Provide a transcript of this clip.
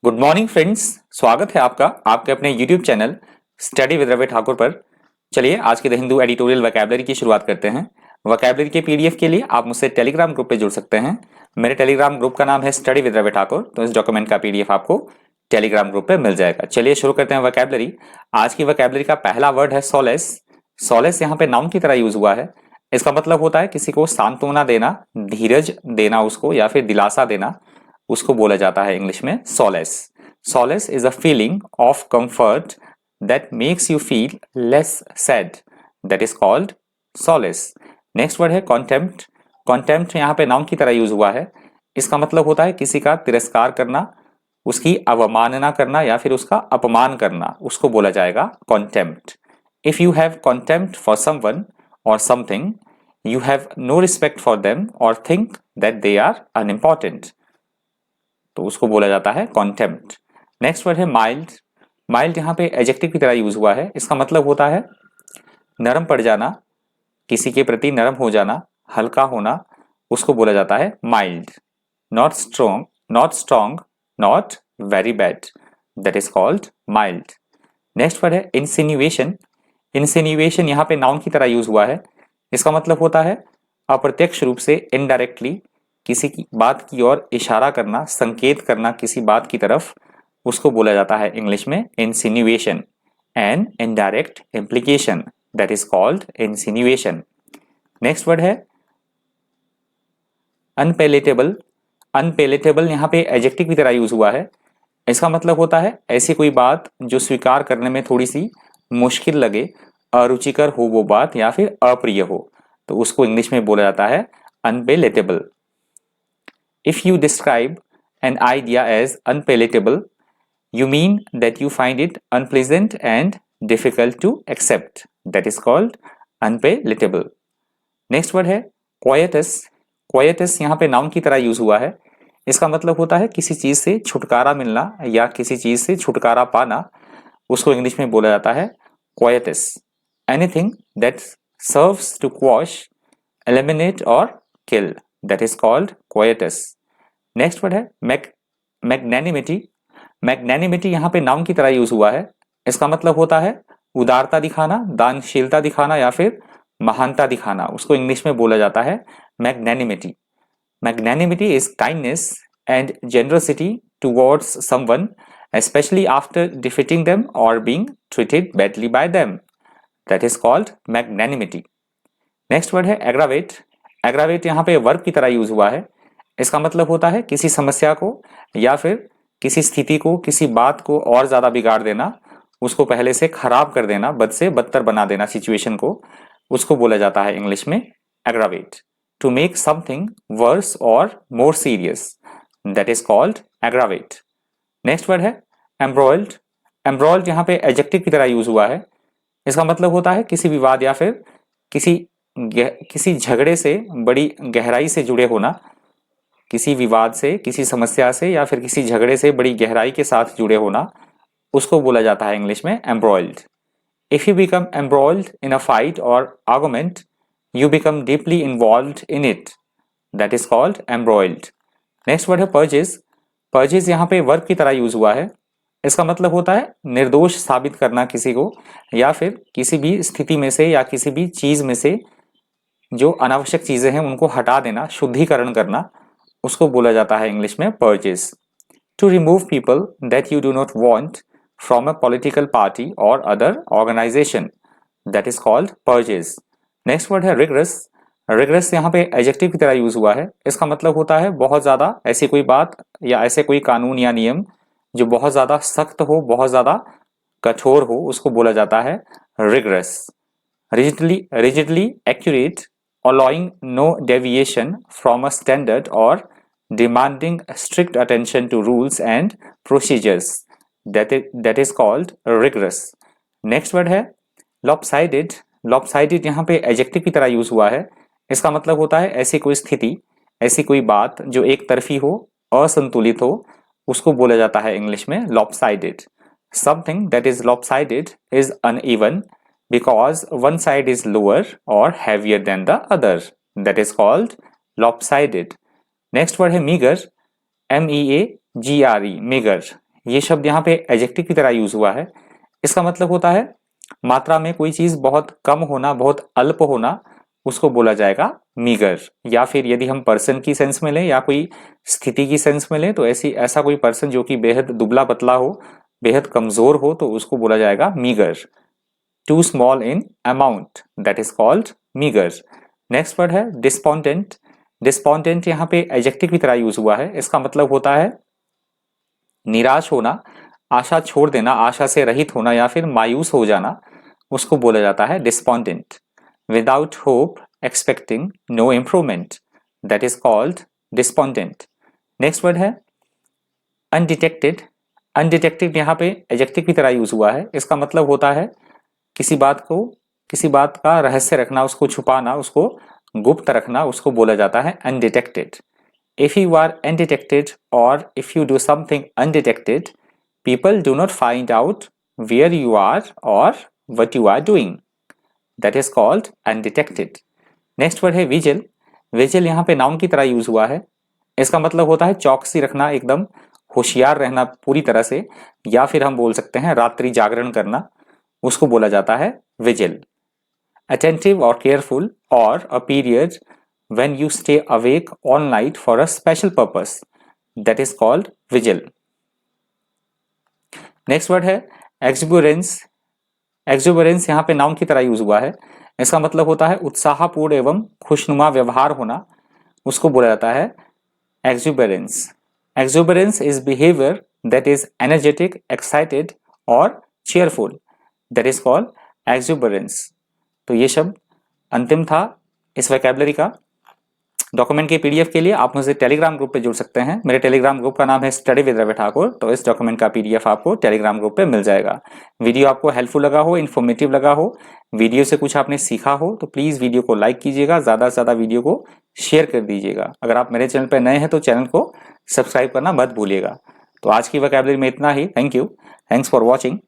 Good morning friends, स्वागत है आपका आपके अपने YouTube channel study with Ravi Thakur पर। चलिए आज के द हिंदू एडिटोरियल वोकैबुलरी की शुरुआत करते हैं। वोकैबुलरी के पीडीएफ के लिए आप मुझसे टेलीग्राम ग्रुप पे जुड़ सकते हैं। मेरे टेलीग्राम ग्रुप का नाम है स्टडी विद रवि ठाकुर, तो इस डॉक्यूमेंट का पीडीएफ आपको टेलीग्राम ग्रुप पे मिल जाएगा। चलिए शुरू करते हैं वोकैबुलरी। आज की वोकैबुलरी का पहला वर्ड है सोलेस। सोलेस यहाँ पे नाउन की तरह यूज हुआ है। इसका मतलब होता है किसी को सांत्वना देना, धीरज देना उसको, या फिर दिलासा देना, उसको बोला जाता है इंग्लिश में solace. Solace is a feeling of comfort that makes you feel less sad, that is called solace. Next word है कॉन्टेम्प्ट। कॉन्टेम्प्ट यहाँ पे नाउन की तरह यूज हुआ है। इसका मतलब होता है किसी का तिरस्कार करना, उसकी अवमानना करना या फिर उसका अपमान करना, उसको बोला जाएगा contempt. If you have contempt for someone और something, you have no respect for them or think that they are unimportant, तो उसको बोला जाता है contempt। नेक्स्ट वर्ड है माइल्ड। माइल्ड यहाँ पे एडजेक्टिव की तरह यूज हुआ है। इसका मतलब होता है नरम पड़ जाना, किसी के प्रति नरम हो जाना, हल्का होना, उसको बोला जाता है mild. Not strong, not strong, not very bad, that is called mild. Next word है इंसिन्यूएशन। इंसिन्यूएशन यहाँ पे नाउन की तरह यूज हुआ है। इसका मतलब होता है अप्रत्यक्ष रूप से, इनडायरेक्टली किसी की बात की ओर इशारा करना, संकेत करना किसी बात की तरफ, उसको बोला जाता है इंग्लिश में insinuation. An indirect implication, that is called insinuation. Next word है अनपेलेटेबल। अनपेलेटेबल यहाँ पे एडजेक्टिव की तरह यूज हुआ है। इसका मतलब होता है ऐसी कोई बात जो स्वीकार करने में थोड़ी सी मुश्किल लगे, अरुचिकर हो वो बात या फिर अप्रिय हो, तो उसको इंग्लिश में बोला जाता है unpalatable. If you describe an idea as unpalatable, you mean that you find it unpleasant and difficult to accept, that is called unpalatable. Next word है क्वाइटस। क्वाइटस यहाँ पे नाउन की तरह यूज हुआ है। इसका मतलब होता है किसी चीज से छुटकारा मिलना या किसी चीज से छुटकारा पाना, उसको इंग्लिश में बोला जाता है quietus। Anything that serves to quash, eliminate or kill, that is called quietus। Next word है मैग्नैनिमिटी। मैग्नैनिमिटी यहाँ पे नाउन की तरह यूज हुआ है। इसका मतलब होता है उदारता दिखाना, दानशीलता दिखाना या फिर महानता दिखाना, उसको इंग्लिश में बोला जाता है magnanimity. Magnanimity is kindness and generosity towards someone, especially after defeating them or being treated badly by them, that is called magnanimity। Next word है एग्रावेट। एग्रावेट यहाँ पे वर्ब की तरह यूज हुआ है। इसका मतलब होता है किसी समस्या को या फिर किसी स्थिति को, किसी बात को और ज्यादा बिगाड़ देना, उसको पहले से खराब कर देना, बद से बदतर बना देना सिचुएशन को, उसको बोला जाता है इंग्लिश में aggravate. To make something worse और more serious, that is called aggravate. Next word है एम्ब्रॉयल्ड। एम्ब्रॉयल्ड यहाँ पे एडजेक्टिव की तरह यूज हुआ है। इसका मतलब होता है किसी विवाद या फिर किसी झगड़े से बड़ी गहराई से जुड़े होना, किसी विवाद से, किसी समस्या से या फिर किसी झगड़े से बड़ी गहराई के साथ जुड़े होना, उसको बोला जाता है इंग्लिश में embroiled. If you become embroiled in a fight और argument, you become deeply involved in it, that is called embroiled. Next word है परचेज। परचेज यहाँ पे वर्ब की तरह यूज हुआ है। इसका मतलब होता है निर्दोष साबित करना किसी को, या फिर किसी भी स्थिति में से या किसी भी चीज में से जो अनावश्यक चीजें हैं उनको हटा देना, शुद्धिकरण करना, उसको बोला जाता है इंग्लिश में purge. To remove people that you do not want from a political party और other organisation, that is called purge. Next word है रिग्रेस। रिग्रेस यहाँ पे एडजेक्टिव की तरह यूज हुआ है। इसका मतलब होता है बहुत ज्यादा ऐसी कोई बात या ऐसे कोई कानून या नियम जो बहुत ज्यादा सख्त हो, बहुत ज्यादा कठोर हो, उसको बोला जाता है rigorous. Rigidly accurate, allowing no deviation from a standard और demanding strict attention to rules and procedures, that is called rigorous. Next word है लॉपसाइडेड। लॉपसाइडेड यहाँ पे एडजेक्टिव की तरह यूज हुआ है। इसका मतलब होता है ऐसी कोई स्थिति, ऐसी कोई बात जो एक तरफी हो, असंतुलित हो, उसको बोला जाता है इंग्लिश में lopsided. Something that is lopsided is uneven because one side is lower और heavier than the other, that is called lopsided. Next word है मीगर। MEAGRE, meagre. ये शब्द यहाँ पे एडजेक्टिव की तरह यूज हुआ है। इसका मतलब होता है मात्रा में कोई चीज बहुत कम होना, बहुत अल्प होना, उसको बोला जाएगा मीगर। या फिर यदि हम पर्सन की सेंस में लें या कोई स्थिति की सेंस में लें तो ऐसा कोई पर्सन जो कि बेहद दुबला पतला हो, बेहद कमजोर हो, तो उसको बोला जाएगा meagre. Too small in amount, that is called meagre. Next word है डिस्पोंडेंट। डिस्पोंडेंट यहाँ पे एडजेक्टिव की तरह यूज हुआ है। इसका मतलब होता है निराश होना, आशा छोड़ देना, आशा से रहित होना या फिर मायूस हो जाना, उसको बोला जाता है despondent. Without hope, expecting no improvement, that is called despondent. Next word है अनडिटेक्टेड। अनडिटेक्टेड यहाँ पे एडजेक्टिव की तरह यूज हुआ है। इसका मतलब होता है किसी बात का रहस्य रखना, उसको छुपाना, उसको गुप्त रखना, उसको बोला जाता है undetected. If you are undetected or if you do something undetected, people do not find out where you are or what you are doing. That is called undetected. Next word है vigil. Vigil यहाँ पे noun की तरह use हुआ है। इसका मतलब होता है चौकसी रखना, एकदम होशियार रहना पूरी तरह से, या फिर हम बोल सकते हैं रात्रि जागरण करना, उसको बोला जाता है vigil. Attentive or careful or a period when you stay awake all night for a special purpose, that is called vigil. Next word है exuberance. Exuberance यहाँ पे नाउन की तरह यूज हुआ है। इसका मतलब होता है उत्साहपूर्ण एवं खुशनुमा व्यवहार होना, उसको बोला जाता है exuberance. Exuberance is behavior that is energetic, excited or cheerful, that is called exuberance. तो ये शब्द अंतिम था इस वोकैबुलरी का। डॉक्यूमेंट के पीडीएफ के लिए आप मुझसे टेलीग्राम ग्रुप पे जुड़ सकते हैं। मेरे टेलीग्राम ग्रुप का नाम है स्टडी विद रवि ठाकुर। तो इस डॉक्यूमेंट का पीडीएफ आपको टेलीग्राम ग्रुप पे मिल जाएगा। वीडियो आपको हेल्पफुल लगा हो, इन्फॉर्मेटिव लगा हो, वीडियो से कुछ आपने सीखा हो, तो प्लीज वीडियो को लाइक कीजिएगा, ज्यादा से ज्यादा वीडियो को शेयर कर दीजिएगा। अगर आप मेरे चैनल पर नए हैं तो चैनल को सब्सक्राइब करना मत भूलिएगा। तो आज की वोकैबुलरी में इतना ही। Thank you, thanks for watching.